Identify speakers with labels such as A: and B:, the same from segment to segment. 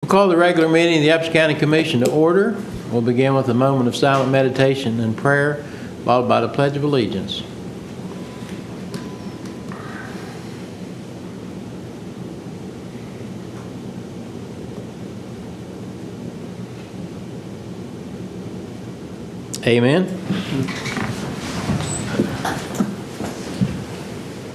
A: Call the regular meeting of the Upshur County Commission to order. We'll begin with a moment of silent meditation and prayer, followed by the Pledge of Allegiance. Amen.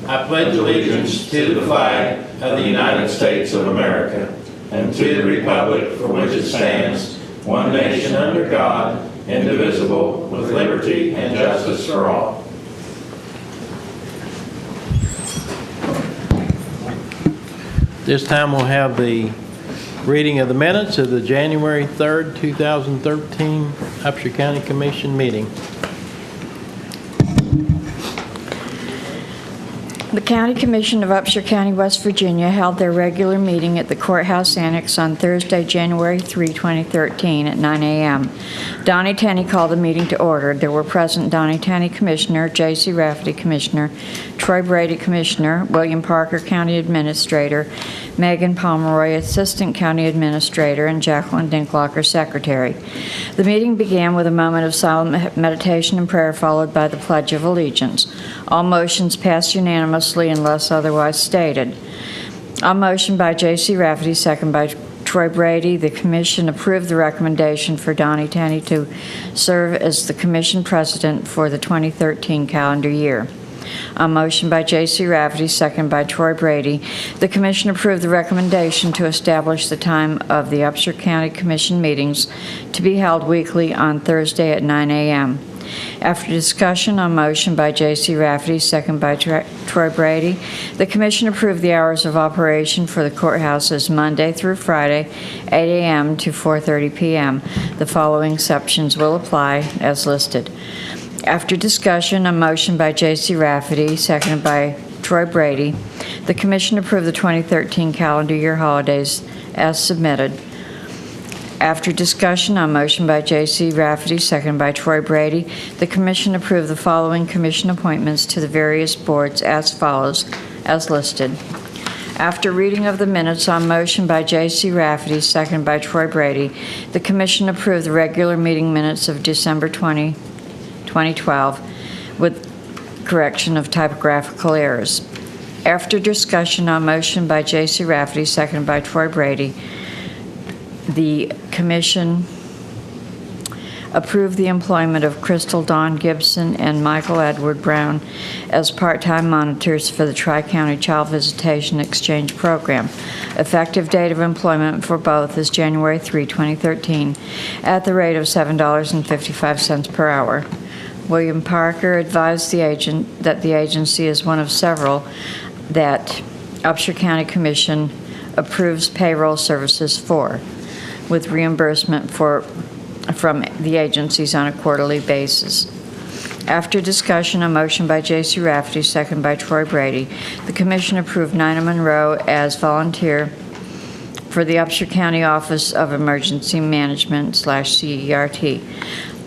A: I pledge allegiance to the flag of the United States of America and to the republic for which it stands, one nation under God, indivisible, with liberty and justice for all. This time we'll have the reading of the minutes of the January 3rd, 2013 Upshur County Commission meeting.
B: The County Commission of Upshur County, West Virginia held their regular meeting at the Courthouse Annex on Thursday, January 3, 2013 at 9 a.m. Donnie Tenney called the meeting to order. There were present Donnie Tenney, Commissioner, J.C. Rafferty, Commissioner, Troy Brady, Commissioner, William Parker, County Administrator, Megan Pomeroy, Assistant County Administrator, and Jacqueline Dinklocker, Secretary. The meeting began with a moment of silent meditation and prayer, followed by the Pledge of Allegiance. All motions passed unanimously unless otherwise stated. On motion by J.C. Rafferty, second by Troy Brady, the Commission approved the recommendation for Donnie Tenney to serve as the Commission President for the 2013 calendar year. On motion by J.C. Rafferty, second by Troy Brady, the Commission approved the recommendation to establish the time of the Upshur County Commission meetings to be held weekly on Thursday at 9 a.m. After discussion on motion by J.C. Rafferty, second by Troy Brady, the Commission approved the hours of operation for the courthouse as Monday through Friday, 8 a.m. to 4:30 p.m. The following exceptions will apply as listed. After discussion on motion by J.C. Rafferty, seconded by Troy Brady, the Commission approved the 2013 calendar year holidays as submitted. After discussion on motion by J.C. Rafferty, seconded by Troy Brady, the Commission approved the following Commission appointments to the various boards as follows, as listed. After reading of the minutes on motion by J.C. Rafferty, seconded by Troy Brady, the Commission approved the regular meeting minutes of December 20, 2012 with correction of typographical errors. After discussion on motion by J.C. Rafferty, seconded by Troy Brady, the Commission approved the employment of Crystal Dawn Gibson and Michael Edward Brown as part-time monitors for the Tri-County Child Visitation Exchange Program. Effective date of employment for both is January 3, 2013, at the rate of $7.55 per hour. William Parker advised the agent that the agency is one of several that Upshur County Commission approves payroll services for, with reimbursement from the agencies on a quarterly basis. After discussion, a motion by J.C. Rafferty, second by Troy Brady, the Commission approved Nina Monroe as volunteer for the Upshur County Office of Emergency Management /CERT.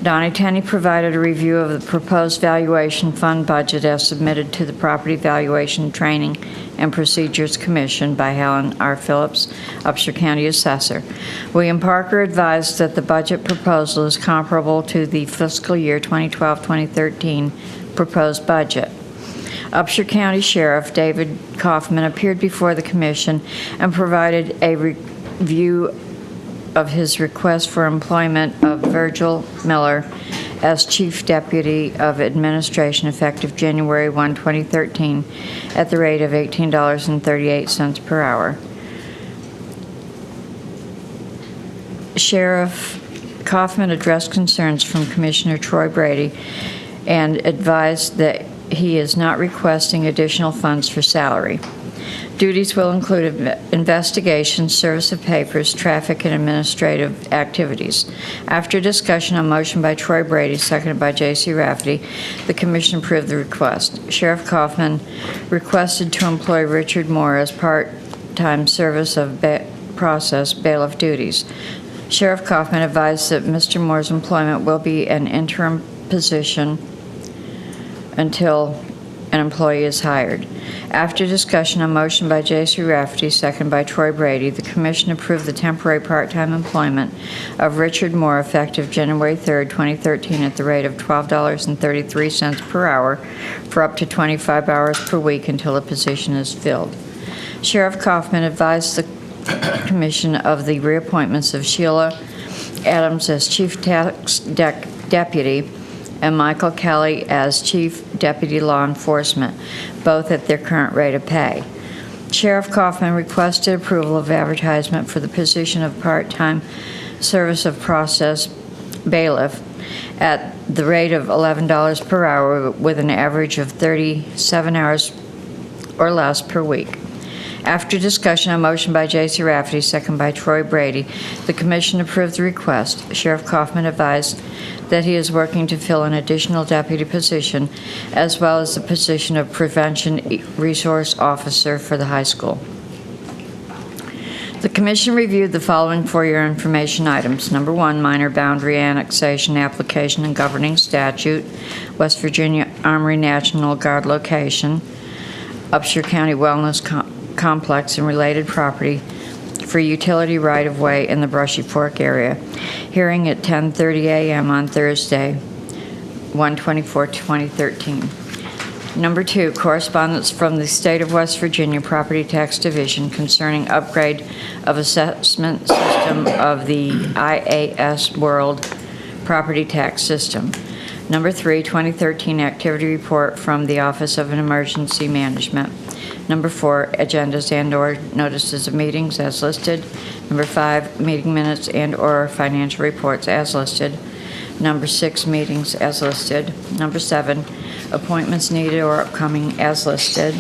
B: Donnie Tenney provided a review of the proposed valuation fund budget as submitted to the Property Valuation Training and Procedures Commission by Helen R. Phillips, Upshur County Assessor. William Parker advised that the budget proposal is comparable to the fiscal year 2012-2013 proposed budget. Upshur County Sheriff David Kaufman appeared before the Commission and provided a review of his request for employment of Virgil Miller as Chief Deputy of Administration effective January 1, 2013 at the rate of $18.38 per hour. Sheriff Kaufman addressed concerns from Commissioner Troy Brady and advised that he is not requesting additional funds for salary. Duties will include investigation, service of papers, traffic, and administrative activities. After discussion on motion by Troy Brady, seconded by J.C. Rafferty, the Commission approved the request. Sheriff Kaufman requested to employ Richard Moore as part-time service of process bailiff duties. Sheriff Kaufman advised that Mr. Moore's employment will be an interim position until an employee is hired. After discussion, a motion by J.C. Rafferty, second by Troy Brady, the Commission approved the temporary part-time employment of Richard Moore effective January 3rd, 2013 at the rate of $12.33 per hour for up to 25 hours per week until the position is filled. Sheriff Kaufman advised the Commission of the reappointments of Sheila Adams as Chief Tax Deputy and Michael Kelly as Chief Deputy Law Enforcement, both at their current rate of pay. Sheriff Kaufman requested approval of advertisement for the position of part-time service of process bailiff at the rate of $11 per hour with an average of 37 hours or less per week. After discussion, a motion by J.C. Rafferty, second by Troy Brady, the Commission approved the request. Sheriff Kaufman advised that he is working to fill an additional deputy position as well as the position of Prevention Resource Officer for the high school. The Commission reviewed the following for your information items. Number 1, minor boundary annexation application and governing statute, West Virginia Armory National Guard location, Upshur County Wellness Complex and related property for utility right-of-way in the Brushy Fork area. Hearing at 10:30 a.m. on Thursday, 1/24/2013. Number 2, correspondence from the State of West Virginia Property Tax Division concerning upgrade of assessment system of the IAS World Property Tax System. Number 3, 2013 activity report from the Office of Emergency Management. Number 4, agendas and/or notices of meetings as listed. Number 5, meeting minutes and/or financial reports as listed. Number 6, meetings as listed. Number 7, appointments needed or upcoming as listed.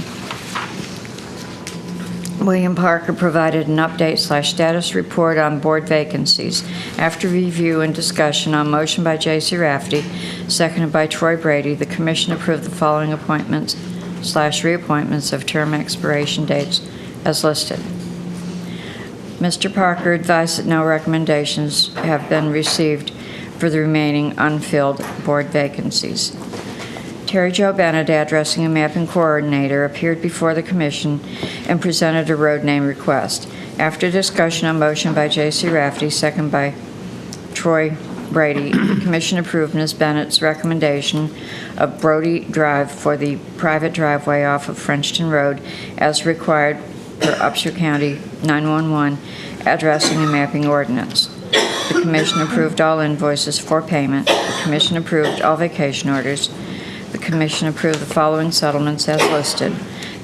B: William Parker provided an update/status report on board vacancies. After review and discussion on motion by J.C. Rafferty, seconded by Troy Brady, the Commission approved the following appointments/reappointments of term expiration dates as listed. Mr. Parker advised that no recommendations have been received for the remaining unfilled board vacancies. Terry Jo Bennett, addressing a mapping coordinator, appeared before the Commission and presented a road name request. After discussion on motion by J.C. Rafferty, second by Troy Brady, the Commission approved Ms. Bennett's recommendation of Brody Drive for the private driveway off of Frenchton Road as required per Upshur County 911 addressing and mapping ordinance. The Commission approved all invoices for payment. The Commission approved all vacation orders. The Commission approved the following settlements as listed.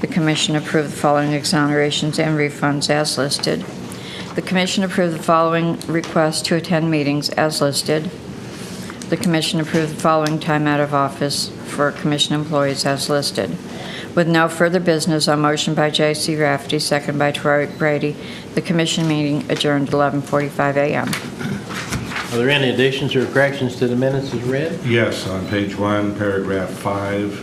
B: The Commission approved the following exonerations and refunds as listed. The Commission approved the following requests to attend meetings as listed. The Commission approved the following time out of office for Commission employees as listed. With no further business, on motion by J.C. Rafferty, second by Troy Brady, the Commission meeting adjourned at 11:45 a.m.
A: Are there any additions or corrections to the minutes as read?
C: Yes, on page 1, paragraph 5,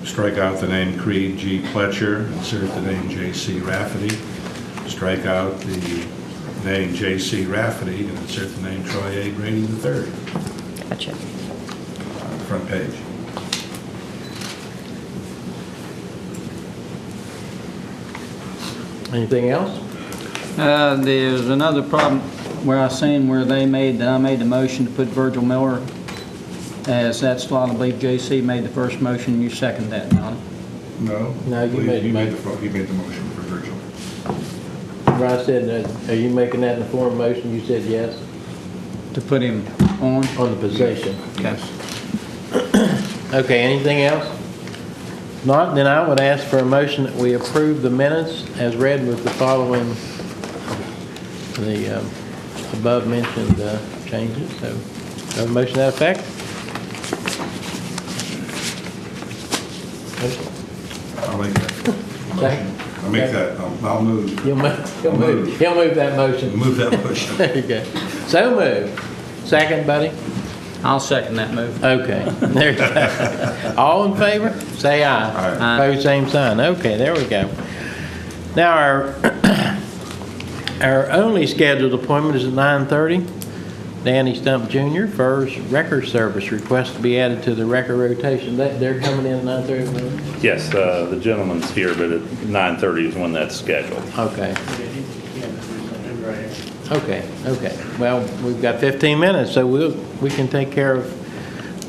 C: strike out the name Creed G. Pletcher, insert the name J.C. Rafferty. Strike out the name J.C. Rafferty and insert the name Troy A. Brady III.
B: Gotcha.
C: On the front page.
A: Anything else?
D: There's another problem where I seen where I made the motion to put Virgil Miller as that slot. I believe J.C. made the first motion. You second that, Don?
C: No?
A: No, you made
C: he made the motion for Virgil.
A: Right, said, are you making that in the form of motion? You said yes?
D: To put him on?
A: On the position.
C: Yes.
A: Okay, anything else? Not, then I would ask for a motion that we approve the minutes as read with the following, the above mentioned changes. So, have a motion to that effect?
C: I'll make that.
A: Second.
C: I'll make that. I'll move.
A: He'll move that motion.
C: Move that motion.
A: There you go. So moved. Second, buddy?
D: I'll second that move.
A: Okay. There you go. All in favor? Say aye.
C: Aye.
A: Opposed, same sign. Okay, there we go. Now, our only scheduled appointment is at 9:30. Danny Stump Jr., FERS Record Service, request to be added to the record rotation. They're coming in at 9:30?
E: Yes, the gentleman's here, but at 9:30 is when that's scheduled.
A: Okay. Okay. Well, we've got 15 minutes, so we can take care of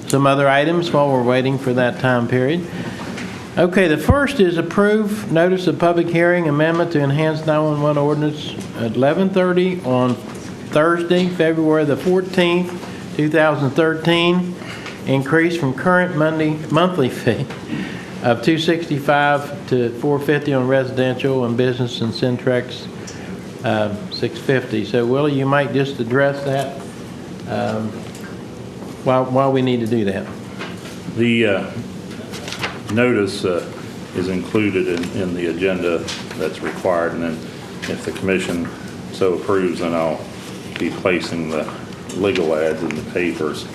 A: some other items while we're waiting for that time period. Okay, the first is approve notice of public hearing amendment to enhance 911 ordinance at 11:30 on Thursday, February the 14th, 2013. Increase from current monthly fee of $265 to $450 on residential and business and Centrex $650. So Willie, you might just address that while we need to do that.
E: The notice is included in the agenda that's required, and then if the commission so approves, then I'll be placing the legal ads in the papers.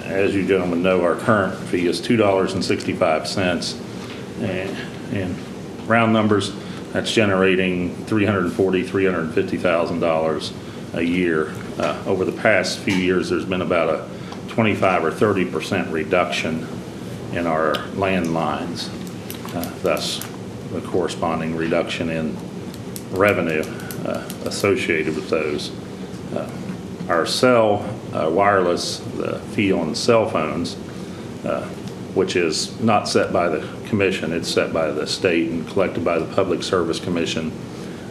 E: As you gentlemen know, our current fee is $2.65, and round numbers, that's generating $340,000, $350,000 a year. Over the past few years, there's been about a 25 or 30% reduction in our landlines, thus the corresponding reduction in revenue associated with those. Our cell wireless, the fee on cell phones, which is not set by the commission, it's set by the state and collected by the Public Service Commission,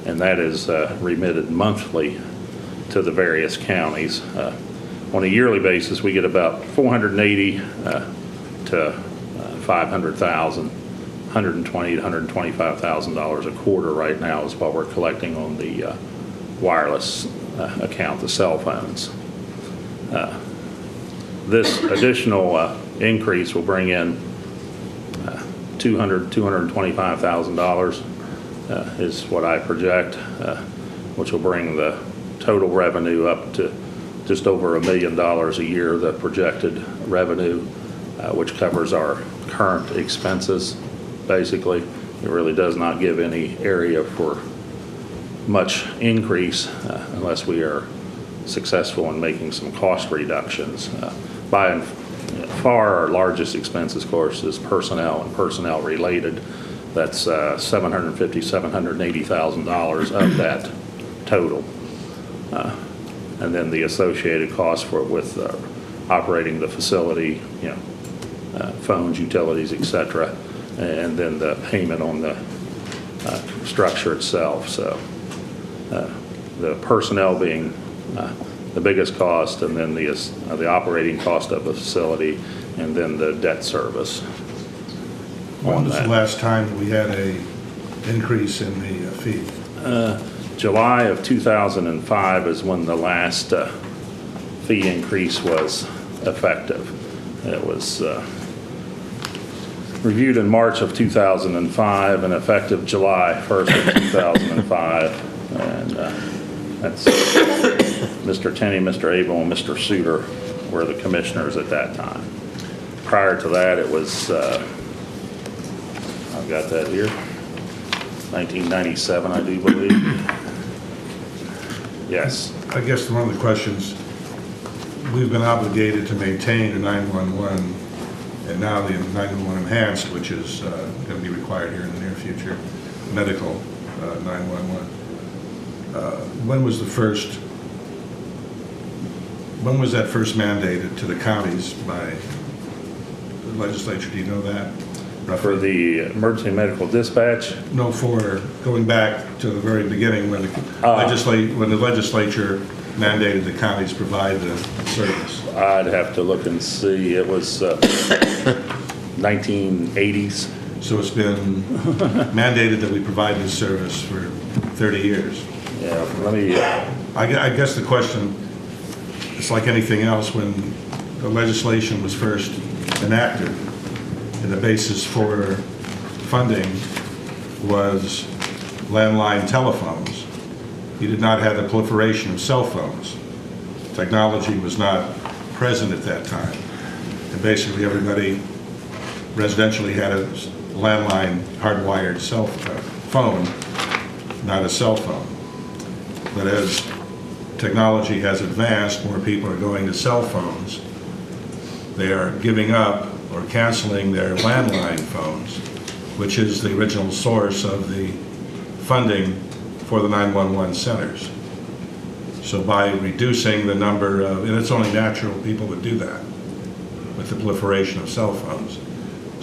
E: and that is remitted monthly to the various counties. On a yearly basis, we get about $480 to $500,000, $120,000 to $125,000 a quarter right now is what we're collecting on the wireless account, the cell phones. This additional increase will bring in $225,000 is what I project, which will bring the total revenue up to just over $1 million a year, the projected revenue, which covers our current expenses, basically. It really does not give any area for much increase unless we are successful in making some cost reductions. By and far, our largest expense, of course, is personnel and personnel related. That's $750,000, $780,000 of that total. And then the associated costs with operating the facility, phones, utilities, etc., and then the payment on the structure itself. So the personnel being the biggest cost, and then the operating cost of the facility, and then the debt service.
C: When was the last time we had a increase in the fee?
E: July of 2005 is when the last fee increase was effective. It was reviewed in March of 2005 and effective July 1st of 2005. And that's Mr. Tenney, Mr. Abel, and Mr. Suter were the commissioners at that time. Prior to that, it was, I've got that here, 1997, I do believe. Yes.
C: I guess one of the questions, we've been obligated to maintain a 911, and now the 911 enhanced, which is going to be required here in the near future, medical 911. When was that first mandated to the counties by the legislature? Do you know that?
E: For the emergency medical dispatch?
C: No, for going back to the very beginning when the legislature mandated the counties provide the service.
E: I'd have to look and see. It was 1980s.
C: So it's been mandated that we provide this service for 30 years.
E: Yeah, let me...
C: I guess the question, it's like anything else, when the legislation was first enacted, and the basis for funding was landline telephones. You did not have the proliferation of cell phones. Technology was not present at that time. And basically everybody residentially had a landline hardwired phone, not a cell phone. But as technology has advanced, more people are going to cell phones. They are giving up or canceling their landline phones, which is the original source of the funding for the 911 centers. So by reducing the number of, and it's only natural people would do that with the proliferation of cell phones.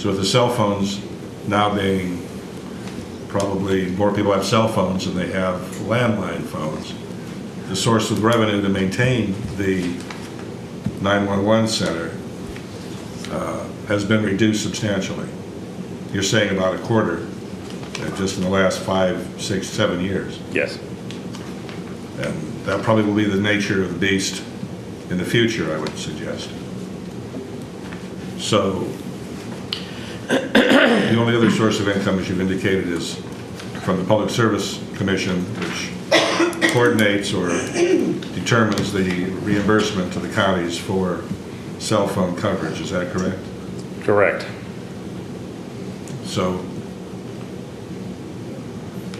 C: So with the cell phones now being, probably more people have cell phones than they have landline phones, the source of revenue to maintain the 911 center has been reduced substantially. You're saying about a quarter, just in the last 5, 6, 7 years.
E: Yes.
C: And that probably will be the nature of the beast in the future, I would suggest. So the only other source of income, as you've indicated, is from the Public Service Commission, which coordinates or determines the reimbursement to the counties for cell phone coverage. Is that correct?
E: Correct.
C: So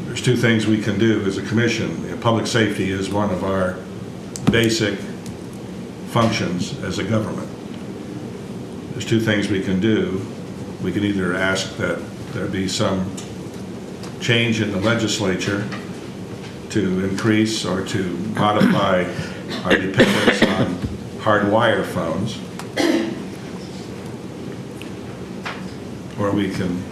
C: there's two things we can do as a commission. Public safety is one of our basic functions as a government. There's two things we can do. We can either ask that there be some change in the legislature to increase or to modify our dependence on hard wire phones, or we can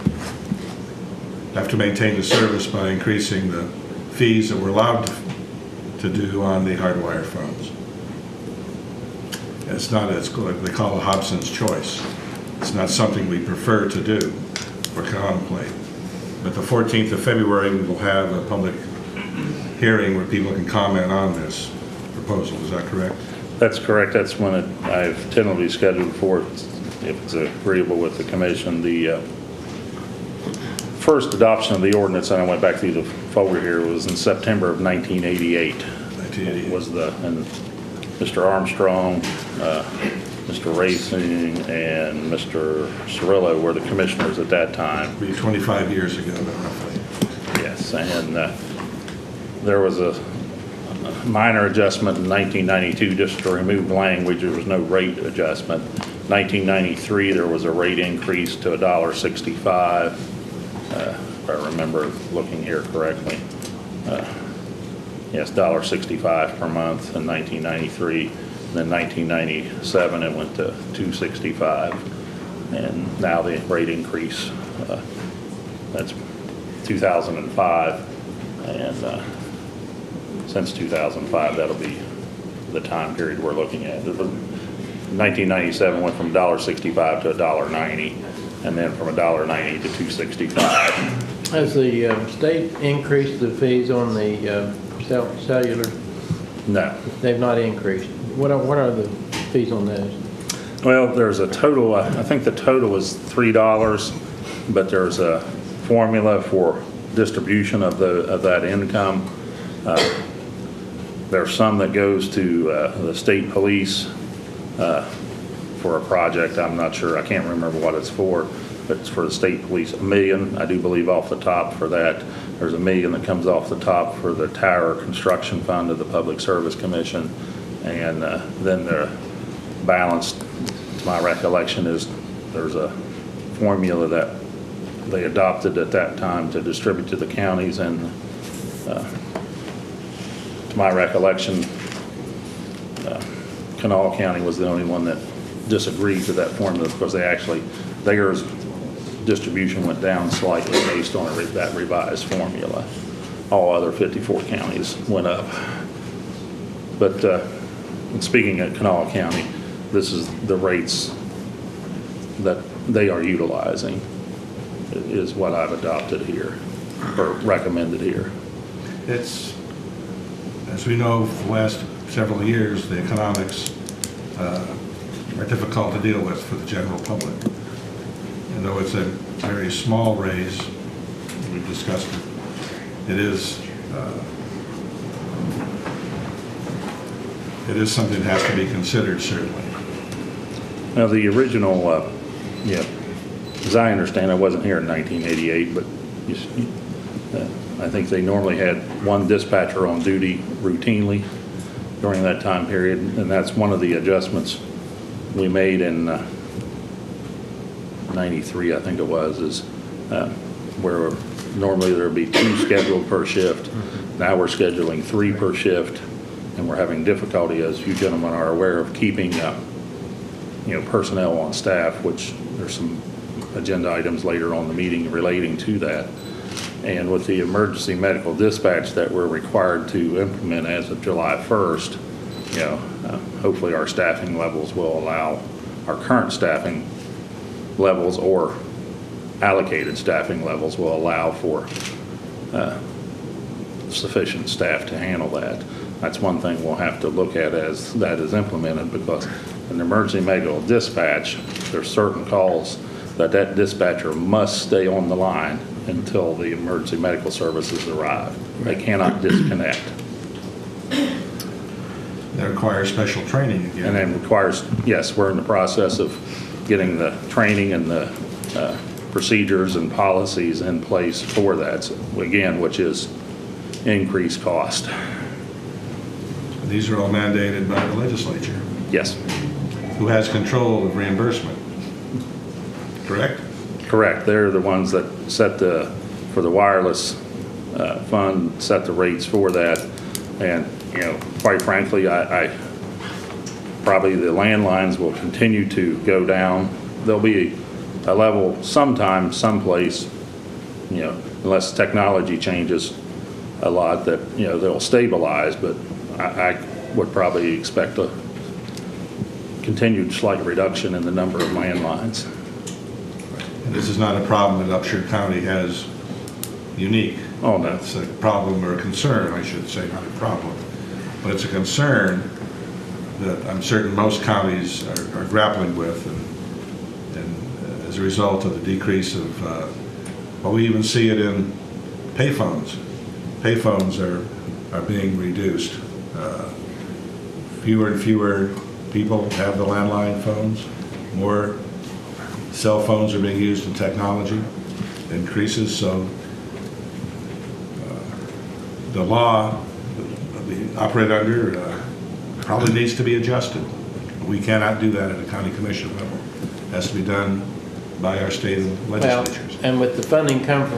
C: have to maintain the service by increasing the fees that we're allowed to do on the hardwire phones. It's not, it's what they call a Hobson's choice. It's not something we prefer to do or contemplate. But the 14th of February, we will have a public hearing where people can comment on this proposal. Is that correct?
E: That's correct. That's when I've tentatively scheduled for, if it's agreeable with the commission, the first adoption of the ordinance, and I went back through the folder here, was in September of 1988.
C: 1988.
E: Was and Mr. Armstrong, Mr. Racing, and Mr. Cirillo were the commissioners at that time.
C: It'll be 25 years ago, roughly.
E: Yes, and there was a minor adjustment in 1992 just to remove language. There was no rate adjustment. 1993, there was a rate increase to $1.65. If I remember looking here correctly. Yes, $1.65 per month in 1993. Then 1997, it went to $2.65. And now the rate increase, that's 2005. And since 2005, that'll be the time period we're looking at. 1997 went from $1.65 to $1.90. And then from $1.90 to $2.65.
F: Has the state increased the fees on the cellular?
E: No.
F: They've not increased. What are the fees on those?
E: Well, there's a total, I think the total is $3, but there's a formula for distribution of that income. There's some that goes to the state police for a project. I'm not sure, I can't remember what it's for, but it's for the state police. $1 million, I do believe, off the top for that. There's $1 million that comes off the top for the tower construction fund of the Public Service Commission. And then the balance, to my recollection, is there's a formula that they adopted at that time to distribute to the counties. And to my recollection, Kanawha County was the only one that disagreed to that formula because theirs distribution went down slightly based on that revised formula. All other 54 counties went up. But speaking of Kanawha County, this is the rates that they are utilizing is what I've adopted here or recommended here.
C: It's, as we know, for the last several years, the economics are difficult to deal with for the general public. And though it's a very small raise, we've discussed it, it is something that has to be considered, certainly.
E: Now, the original, as I understand, I wasn't here in 1988, but I think they normally had one dispatcher on duty routinely, during that time period, and that's one of the adjustments we made in 93, I think it was, is where normally there would be 2 scheduled per shift. Now we're scheduling 3 per shift, and we're having difficulty, as you gentlemen are aware, of keeping personnel on staff, which there's some agenda items later on in the meeting relating to that. And with the emergency medical dispatch that we're required to implement as of July 1st, hopefully our staffing levels will allow, our current staffing levels or allocated staffing levels will allow for sufficient staff to handle that. That's one thing we'll have to look at as that is implemented, because in emergency medical dispatch, there's certain calls that dispatcher must stay on the line until the emergency medical services arrive. They cannot disconnect.
C: That requires special training again.
E: And then requires, yes, we're in the process of getting the training and the procedures and policies in place for that, so, again, which is increased cost.
C: These are all mandated by the legislature,
E: Yes,
C: who has control of reimbursement, correct?
E: correct. They're the ones that set for the wireless fund, set the rates for that. And, quite frankly, I probably the landlines will continue to go down. There'll be a level sometime, someplace, unless technology changes a lot, that, they'll stabilize, but I would probably expect a continued slight reduction in the number of landlines.
C: And this is not a problem that Upshur County has unique.
E: Oh, no.
C: It's a problem or a concern, I should say, not a problem. But it's a concern that I'm certain most counties are grappling with, and as a result of the decrease of, well, we even see it in payphones. Payphones are being reduced. Fewer and fewer people have the landline phones. More cell phones are being used in technology. Increases, so the law that we operate under probably needs to be adjusted. We cannot do that at a county commission level. It has to be done by our state legislatures.
F: Well, and with the funding come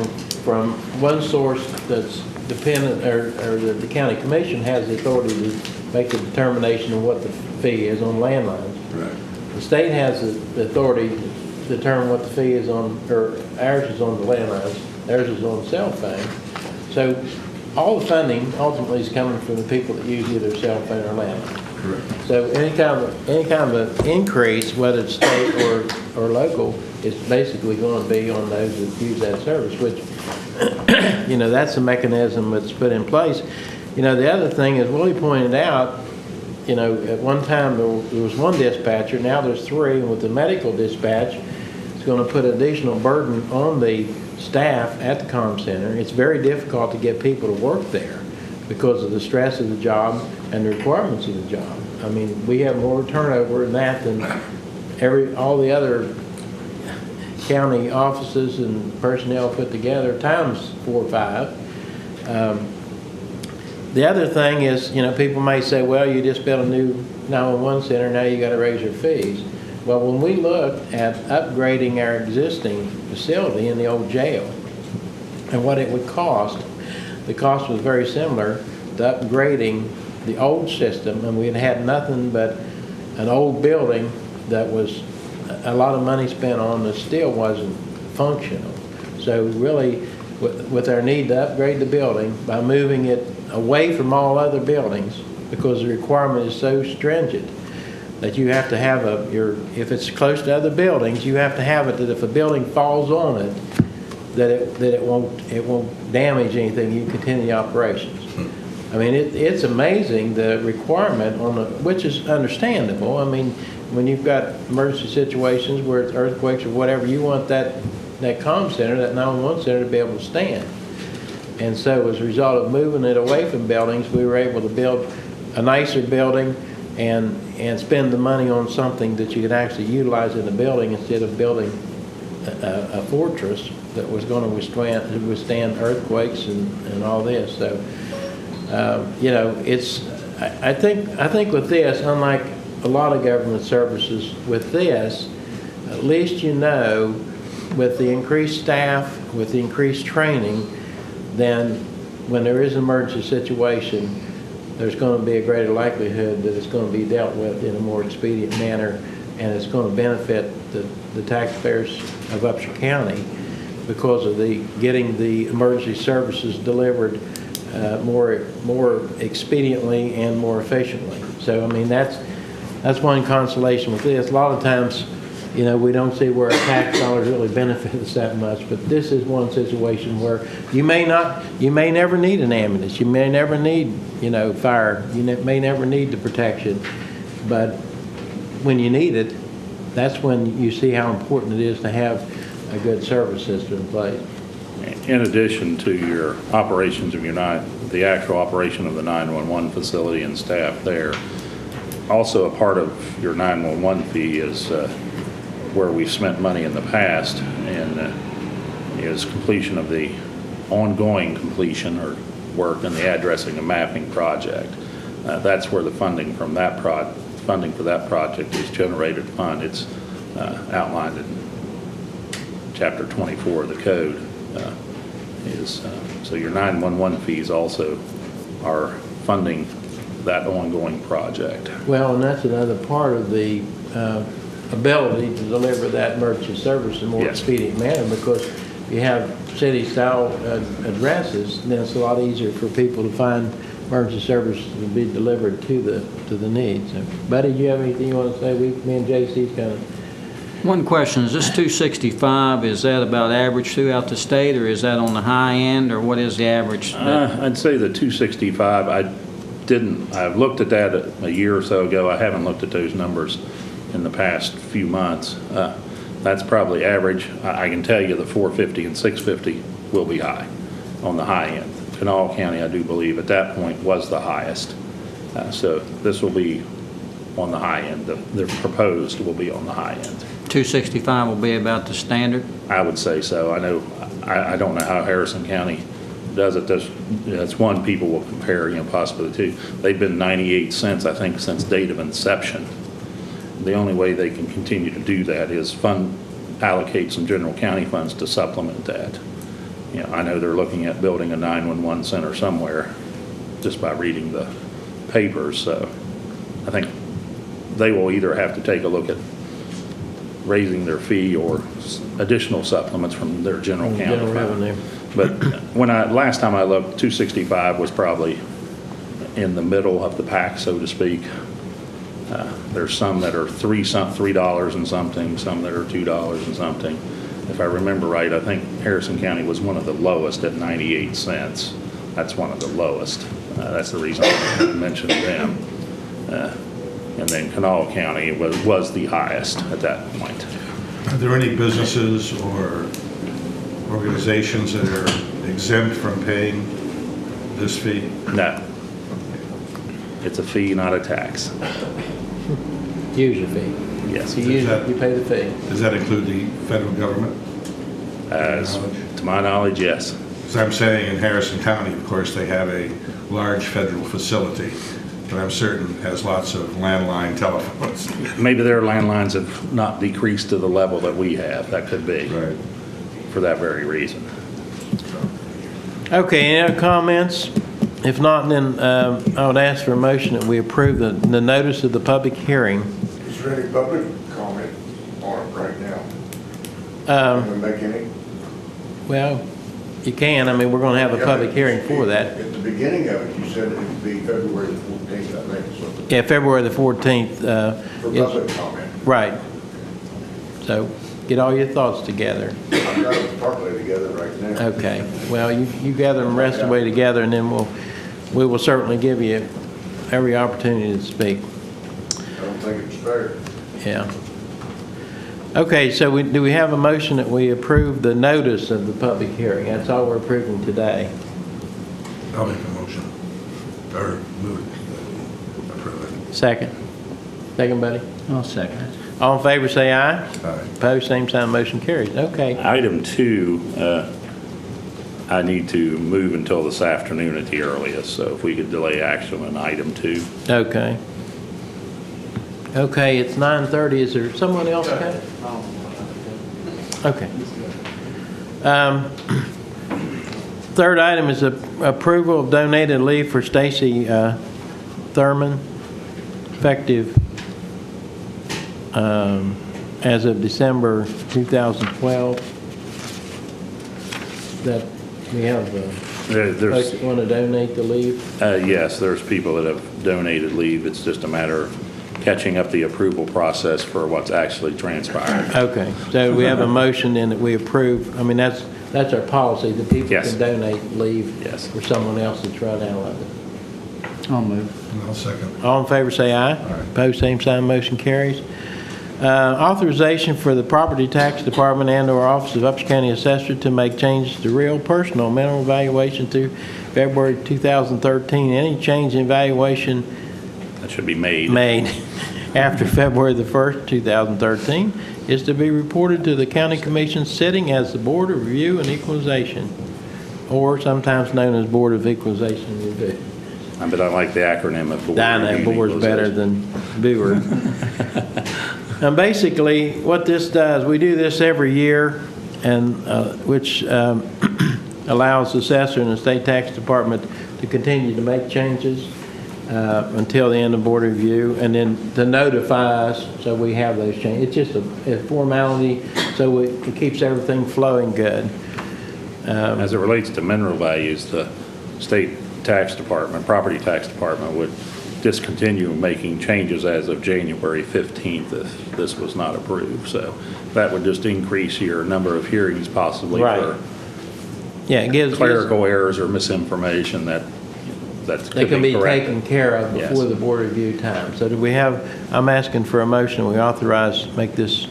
F: from one source that's dependent, or the county commission has the authority to make the determination of what the fee is on landlines.
C: Right.
F: The state has the authority to determine what the fee is on, or ours is on the landlines, theirs is on cell phone. So all the funding ultimately is coming from the people that use either cell phone or landline.
C: Correct.
F: So any kind of increase, whether it's state or local, is basically going to be on those that use that service, which, that's a mechanism that's put in place. The other thing is, Willie pointed out, at one time there was one dispatcher, now there's 3, and with the medical dispatch, it's going to put additional burden on the staff at the comm center. It's very difficult to get people to work there because of the stress of the job and the requirements of the job. I mean, we have more turnover in that than all the other county offices and personnel put together, times 4 or 5. The other thing is, people may say, well, you just built a new 911 center, now you got to raise your fees. Well, when we looked at upgrading our existing facility in the old jail and what it would cost, the cost was very similar to upgrading the old system, and we had nothing but an old building that was a lot of money spent on that still wasn't functional. So really, with our need to upgrade the building by moving it away from all other buildings, because the requirement is so stringent that you have to have if it's close to other buildings, you have to have it that if a building falls on it, that it won't damage anything. You continue the operations. I mean, it's amazing the requirement which is understandable. I mean, when you've got emergency situations where it's earthquakes or whatever, you want that comm center, that 911 center, to be able to stand. And so as a result of moving it away from buildings, we were able to build a nicer building and spend the money on something that you could actually utilize in the building instead of building a fortress that was going to withstand earthquakes and all this. So, I think with this, unlike a lot of government services, with this, at least you know, with the increased staff, with the increased training, then when there is an emergency situation, there's going to be a greater likelihood that it's going to be dealt with in a more expedient manner, and it's going to benefit the taxpayers of Upshur County because of getting the emergency services delivered more expediently and more efficiently. So, I mean, that's one consolation with this. A lot of times, you know, we don't see where our tax dollars really benefit us that much, but this is one situation where you may never need an ambulance, you may never need, you know, fire, you may never need the protection, but when you need it, that's when you see how important it is to have a good service system in place.
E: In addition to your operations of the actual operation of the 911 facility and staff there, also a part of your 911 fee is where we've spent money in the past, and is completion of the ongoing completion or work in the addressing and mapping project. That's where the funding from that funding for that project is generated fund. It's outlined in Chapter 24 of the code. So your 911 fees also are funding that ongoing project.
F: Well, and that's another part of the ability to deliver that emergency service in a more
E: Yes.
F: expedient manner, because you have city-style addresses, then it's a lot easier for people to find emergency services to be delivered to the needs. So, Buddy, do you have anything you want to say? Me and JC's kind of...
D: One question, is this 265, is that about average throughout the state, or is that on the high end, or what is the average?
E: I'd say the 265, I've looked at that a year or so ago. I haven't looked at those numbers in the past few months. That's probably average. I can tell you the 450 and 650 will be high, on the high end. Kanawha County, I do believe, at that point was the highest. So this will be on the high end. The proposed will be on the high end.
D: 265 will be about the standard?
E: I would say so. I don't know how Harrison County does it. That's one people will compare, possibly the two. They've been 98 cents, I think, since date of inception. The only way they can continue to do that is allocate some general county funds to supplement that. I know they're looking at building a 911 center somewhere just by reading the papers. So I think they will either have to take a look at raising their fee or additional supplements from their general county fund.
F: revenue.
E: But last time I looked, 265 was probably in the middle of the pack, so to speak. There's some that are $3 and something, some that are $2 and something. If I remember right, I think Harrison County was one of the lowest at 98 cents. That's one of the lowest. That's the reason I mentioned them. And then Kanawha County was the highest at that point.
C: Are there any businesses or organizations that are exempt from paying this fee?
E: No. It's a fee, not a tax.
F: User fee.
E: Yes.
F: You pay the fee.
C: Does that include the federal government?
E: To my knowledge, yes.
C: As I'm saying, in Harrison County, of course, they have a large federal facility, but I'm certain has lots of landline telephones.
E: Maybe their landlines have not decreased to the level that we have. That could be.
C: Right.
E: For that very reason.
F: Okay, any other comments? If not, then I would ask for a motion that we approve the notice of the public hearing.
G: Is there any public comment on it right now? Can we make any?
F: Well, you can. I mean, we're going to have a public hearing for that.
G: At the beginning of it, you said it would be February the 14th, I think, so.
F: Yeah, February the 14th.
G: For public comment.
F: Right. So get all your thoughts together.
G: I've got them partly together right now.
F: Okay. Well, you gather them rest of the way together, and then we will certainly give you every opportunity to speak.
G: I don't think it's fair.
F: Yeah. Okay, so do we have a motion that we approve the notice of the public hearing? That's all we're approving today.
C: I'll make a motion, or move it, approve it.
F: Second. Second, buddy.
D: I'll second it.
F: All in favor, say aye.
C: Aye.
F: Opposed, same sign, motion carries. Okay.
E: Item 2, I need to move until this afternoon at the earliest, so if we could delay action on item 2.
F: Okay. Okay, it's 9:30. Is there someone else? Okay. Third item is approval of donated leave for Stacy Thurman, effective as of December 2012. That we have,
E: There's,
F: folks want to donate the leave?
E: yes, there's people that have donated leave. It's just a matter of catching up the approval process for what's actually transpired.
F: Okay, so we have a motion then that we approve. I mean, that's our policy, that people
E: Yes.
F: can donate leave
E: Yes.
F: for someone else that's run out of it.
D: I'll move.
C: And I'll second.
F: All in favor, say aye. Opposed, same sign, motion carries. Authorization for the Property Tax Department and/or Office of Upshur County Assessor to make changes to real personal mental evaluation through February 2013. Any change in valuation
E: That should be made.
F: after February the 1st, 2013, is to be reported to the County Commission sitting as the Board of Review and Equalization, or sometimes known as Board of Equalization and Review.
E: But I like the acronym of Board.
F: I know, board's better than viewer. And basically, what this does, we do this every year, and which allows the assessor and the state tax department to continue to make changes until the end of board review, and then to notify us so we have those changes. It's just a formality, so it keeps everything flowing good.
E: As it relates to mineral values, the state tax department, property tax department would discontinue making changes as of January 15th if this was not approved. So that would just increase your number of hearings possibly
F: Right.
E: for
F: Yeah, it gives
E: clerical errors or misinformation that
F: they can be
E: corrected.
F: taken care of before
E: Yes.
F: the board review time. So do we have, I'm asking for a motion, we authorize this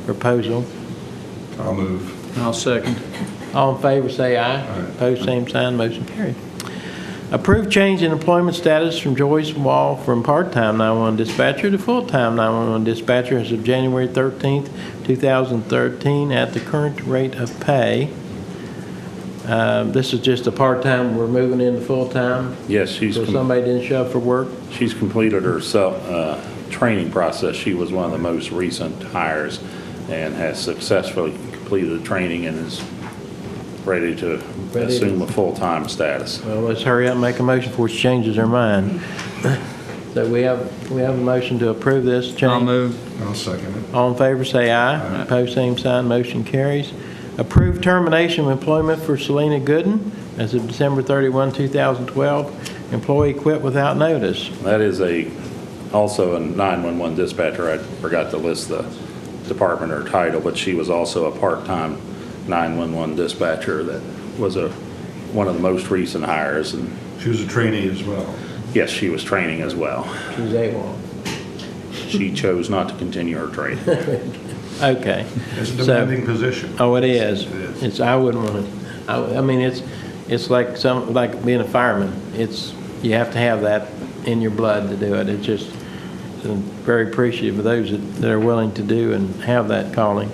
F: proposal.
C: I'll move.
D: I'll second.
F: All in favor, say aye. Opposed, same sign, motion carried. Approved change in employment status from Joyce Wall from part-time 911 dispatcher to full-time 911 dispatcher as of January 13th, 2013 at the current rate of pay. This is just a part-time, we're moving into full-time.
E: Yes,
F: So somebody didn't show up for work?
E: she's completed her training process. She was one of the most recent hires and has successfully completed the training and is ready to assume a full-time status.
F: Well, let's hurry up and make a motion before she changes her mind. So we have a motion to approve this change.
D: I'll move.
C: I'll second it.
F: All in favor, say aye. Opposed, same sign, motion carries. Approve termination of employment for Selena Gooden as of December 31, 2012. Employee quit without notice.
E: That is also a 911 dispatcher. I forgot to list the department or title, but she was also a part-time 911 dispatcher that was one of the most recent hires. And
C: She was a trainee as well.
E: yes, she was training as well.
F: She's AWOL.
E: She chose not to continue her training.
F: Okay.
C: It's a
F: So-
C: demanding position.
F: Oh, it is.
C: It is.
F: It's, I wouldn't want to, I mean, it's like being a fireman. You have to have that in your blood to do it. It's just, I'm very appreciative of those that are willing to do and have that calling.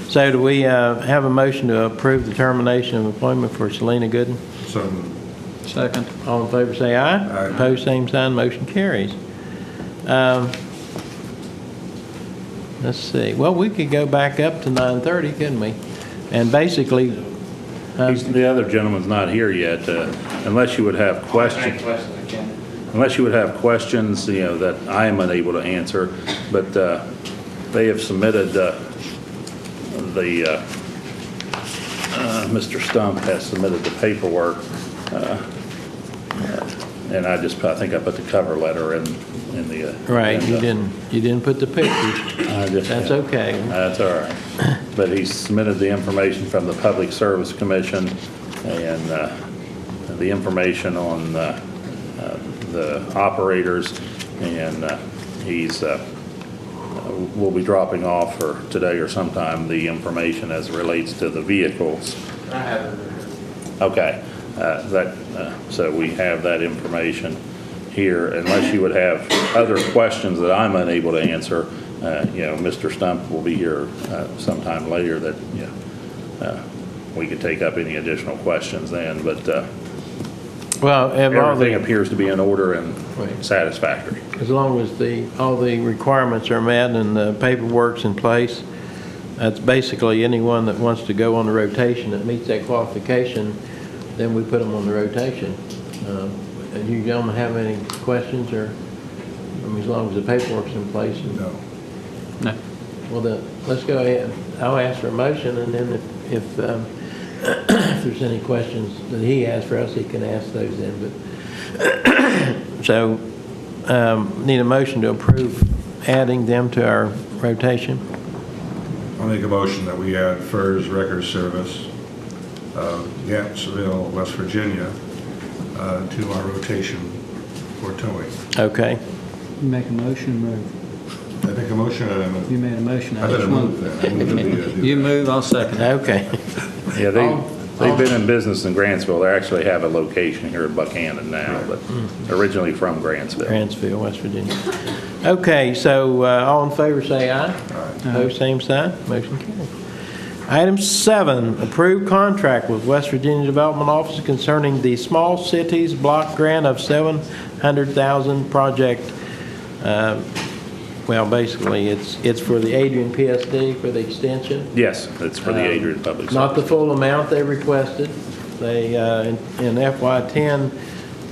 F: So do we have a motion to approve the termination of employment for Selena Gooden?
C: So moved.
D: Second.
F: All in favor, say aye.
C: Aye.
F: Opposed, same sign, motion carries. Let's see, well, we could go back up to 9:30, couldn't we? And basically,
E: The other gentleman's not here yet, unless you would have questions. Unless you would have questions, that I am unable to answer, but they have submitted, Mr. Stump has submitted the paperwork, and I think I put the cover letter in the.
F: right,
E: agenda.
F: you didn't put the pictures. That's okay.
E: That's all right. But he submitted the information from the Public Service Commission and the information on the operators, and we'll be dropping off for today or sometime the information as it relates to the vehicles.
F: I have it.
E: Okay, so we have that information here. Unless you would have other questions that I'm unable to answer, Mr. Stump will be here sometime later that we could take up any additional questions then, but
F: Well, have all
E: everything
F: the,
E: appears to be in order and
F: Right.
E: satisfactory.
F: as long as all the requirements are met and the paperwork's in place, that's basically anyone that wants to go on the rotation that meets that qualification, then we put them on the rotation. And you gentlemen have any questions, or, I mean, as long as the paperwork's in place?
C: No.
D: No.
F: Well, then, let's go ahead. I'll ask for a motion, and then if if there's any questions that he has for us, he can ask those then. But so, need a motion to approve adding them to our rotation.
C: I'll make a motion that we add FERS Record Service, Gainesville, West Virginia, to our rotation for towing.
F: Okay.
D: You make a motion, move.
C: I make a motion,
D: You made a motion.
C: I better move then. I move that we do
D: You
C: that.
D: move, I'll second it.
F: Okay.
E: Yeah, they've been in business in Grantsville. They actually have a location here in Buchanan now, but originally from Grantsville.
F: Grantsville, West Virginia. Okay, so all in favor say aye.
C: Aye.
F: Opposed, same sign. Motion carried. Item 7, approved contract with West Virginia Development Office concerning the Small Cities Block Grant of $700,000 project. Well, basically, it's for the Adrian PSD for the extension.
E: Yes, it's for the Adrian Public Service.
F: Not the full amount they requested. They, in FY10,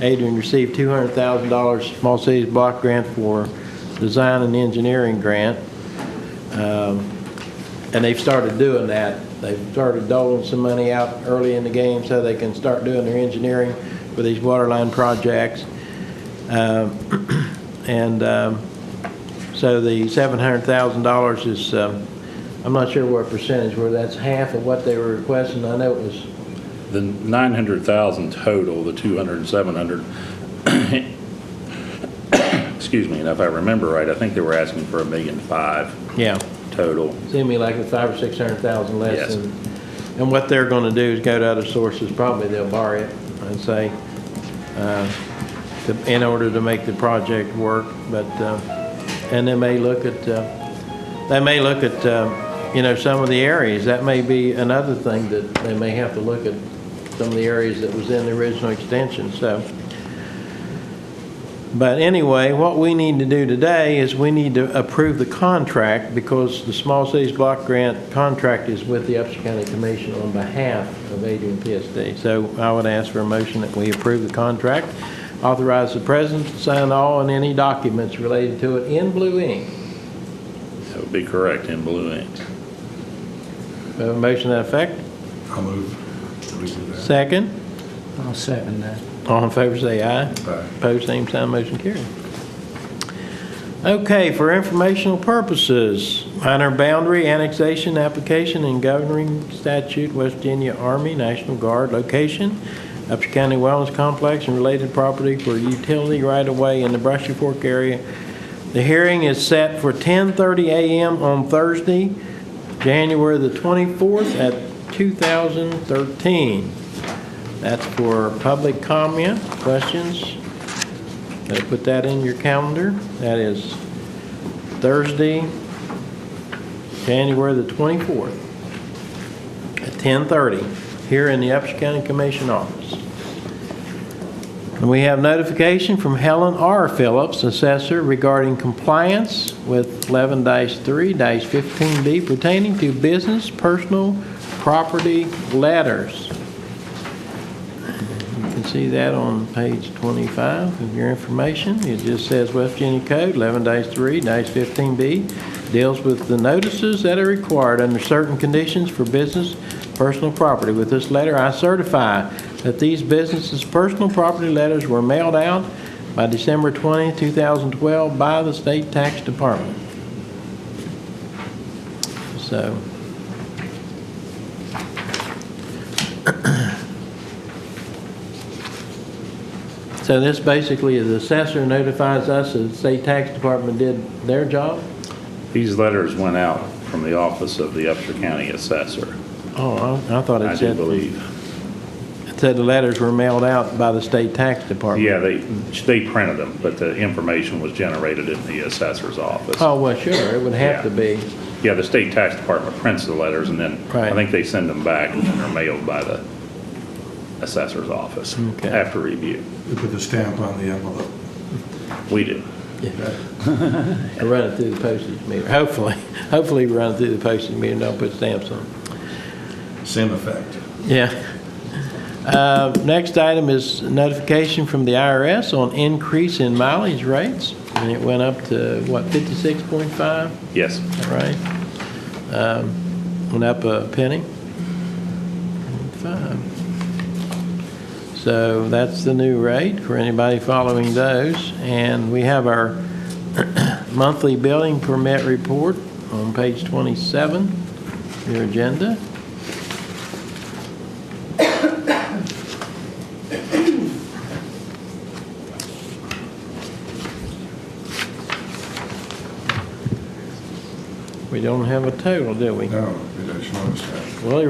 F: Adrian received $200,000 Small Cities Block Grant for design and engineering grant. And they've started doing that. They've started doling some money out early in the game so they can start doing their engineering for these waterline projects. So the $700,000 is, I'm not sure what percentage, where that's half of what they were requesting. I know it was,
E: The 900,000 total, the 200 and 700, excuse me, and if I remember right, I think they were asking for $1.5 million
F: yeah,
E: total.
F: seemed to me like it's $500,000 or $600,000 less
E: Yes.
F: than. And what they're going to do is go to other sources. Probably they'll borrow it and say, in order to make the project work. But and they may look at you know, some of the areas. That may be another thing that they may have to look at, some of the areas that was in the original extension. So. But anyway, what we need to do today is we need to approve the contract, because the Small Cities Block Grant contract is with the Upshur County Commission on behalf of Adrian PSD. So I would ask for a motion that we approve the contract, authorize the president to sign all and any documents related to it in blue ink.
E: That would be correct, in blue ink.
F: We have a motion to that effect?
C: I'll move that we do that.
F: Second?
D: I'll second that.
F: All in favor say aye.
C: Aye.
F: Opposed, same sign, motion carried. Okay, for informational purposes, minor boundary annexation application and governing statute, West Virginia Army National Guard location, Upshur County Wellness Complex and related property for utility right-of-way in the Brushy Fork area. The hearing is set for 10:30 a.m. on Thursday, January the 24th at 2013. That's for public comment, questions. Better put that in your calendar. That is Thursday, January the 24th at 10:30 here in the Upshur County Commission office. And we have notification from Helen R. Phillips, assessor, regarding compliance with 11-3-15B pertaining to business personal property letters. See that on page 25 of your information. It just says West Virginia Code 11-3-15B deals with the notices that are required under certain conditions for business personal property. With this letter, I certify that these businesses' personal property letters were mailed out by December 20, 2012 by the State Tax Department. So So this basically is the assessor notifies us that the state tax department did their job?
E: These letters went out from the office of the Upshur County Assessor,
F: Oh, I thought
E: I
F: it
E: do
F: said,
E: believe.
F: it said the letters were mailed out by the state tax department.
E: Yeah, they printed them, but the information was generated in the assessor's office.
F: Oh, well, sure, it would have
E: Yeah.
F: to be.
E: Yeah, the state tax department prints the letters, and then I
F: Right.
E: think they send them back, and then they're mailed by the assessor's office
F: Okay.
E: after review.
C: We put the stamp on the envelope.
E: We do.
F: I run it through the postage meter. Hopefully run it through the postage meter and don't put stamps on it.
C: Same effect.
F: Yeah. Next item is notification from the IRS on increase in mileage rates. And it went up to, what, 56.5?
E: Yes.
F: Is that right? Went up a penny. 5. So that's the new rate for anybody following those. And we have our monthly billing permit report on page 27, your agenda. We don't have a total, do we?
C: No, I just noticed that.
F: Well,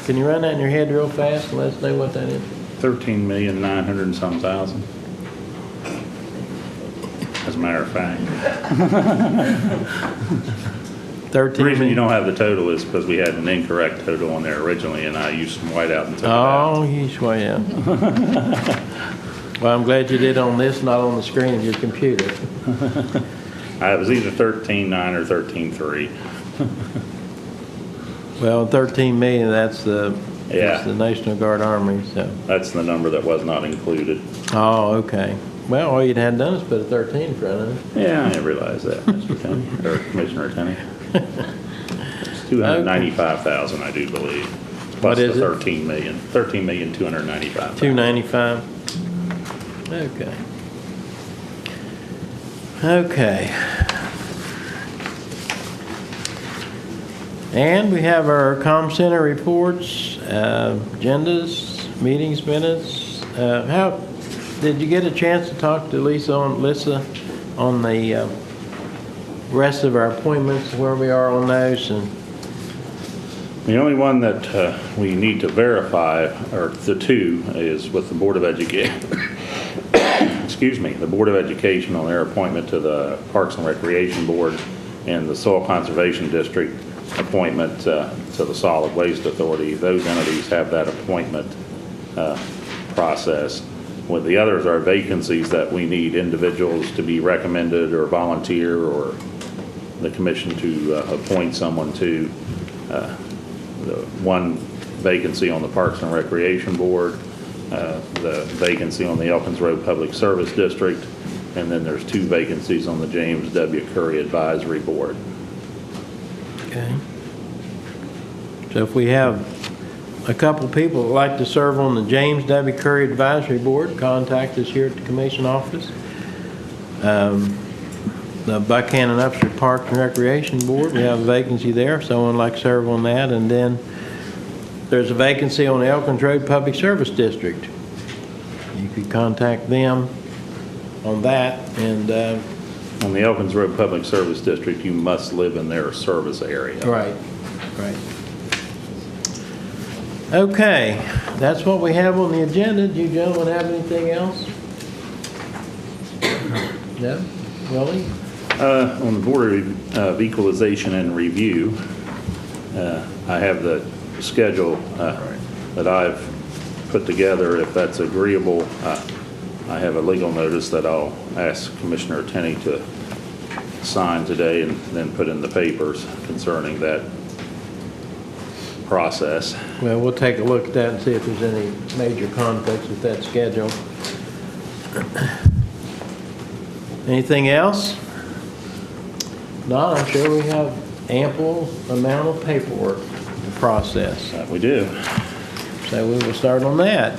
F: can you run that in your head real fast and let us know what that is?
E: 13,900,000 and some thousand. As a matter of fact.
F: 13
E: The reason you
F: million.
E: don't have the total is because we had an incorrect total on there originally, and I used some whiteout and took it out.
F: Oh, you swear, yeah. Well, I'm glad you did on this, not on the screen of your computer.
E: It was either 13,900,000 or 13,300,000.
F: Well, 13 million, that's the
E: Yeah.
F: National Guard Army, so.
E: That's the number that was not included.
F: Oh, okay. Well, all you'd have done is put a 13 in front of it.
E: Yeah, I realize that, Mr. Tenney, or Commissioner Tenney. It's 295,000, I do believe. Plus
F: What is
E: the
F: it?
E: 13 million, 13,295,000.
F: 295. Okay. Okay. And we have our comm center reports, agendas, meetings minutes. How, did you get a chance to talk to Lisa on the rest of our appointments, where we are on those? And
E: The only one that we need to verify, or the two, is with the Board of Education. Excuse me, the Board of Education on their appointment to the Parks and Recreation Board, and the Soil Conservation District appointment to the Solid Waste Authority. Those entities have that appointment process. With the others are vacancies that we need individuals to be recommended or volunteer, or the commission to appoint someone to. The one vacancy on the Parks and Recreation Board, the vacancy on the Elkins Road Public Service District, and then there's 2 vacancies on the James W. Curry Advisory Board.
F: okay. So if we have a couple people that like to serve on the James W. Curry Advisory Board, contact us here at the Commission office. The Buchanan Upshur Parks and Recreation Board, we have a vacancy there, if someone would like to serve on that. And then there's a vacancy on the Elkins Road Public Service District. You could contact them on that. And
E: On the Elkins Road Public Service District, you must live in their service area.
F: right. Okay, that's what we have on the agenda. Do you gentlemen have anything else? No? Willie?
E: On the Board of Equalization and Review, I have the schedule that I've put together. If that's agreeable, I have a legal notice that I'll ask Commissioner Tenney to sign today and then put in the papers concerning that process.
F: Well, we'll take a look at that and see if there's any major conflicts with that schedule. Anything else? No, I'm sure we have ample amount of paperwork to process.
E: We do.
F: So we will start on that.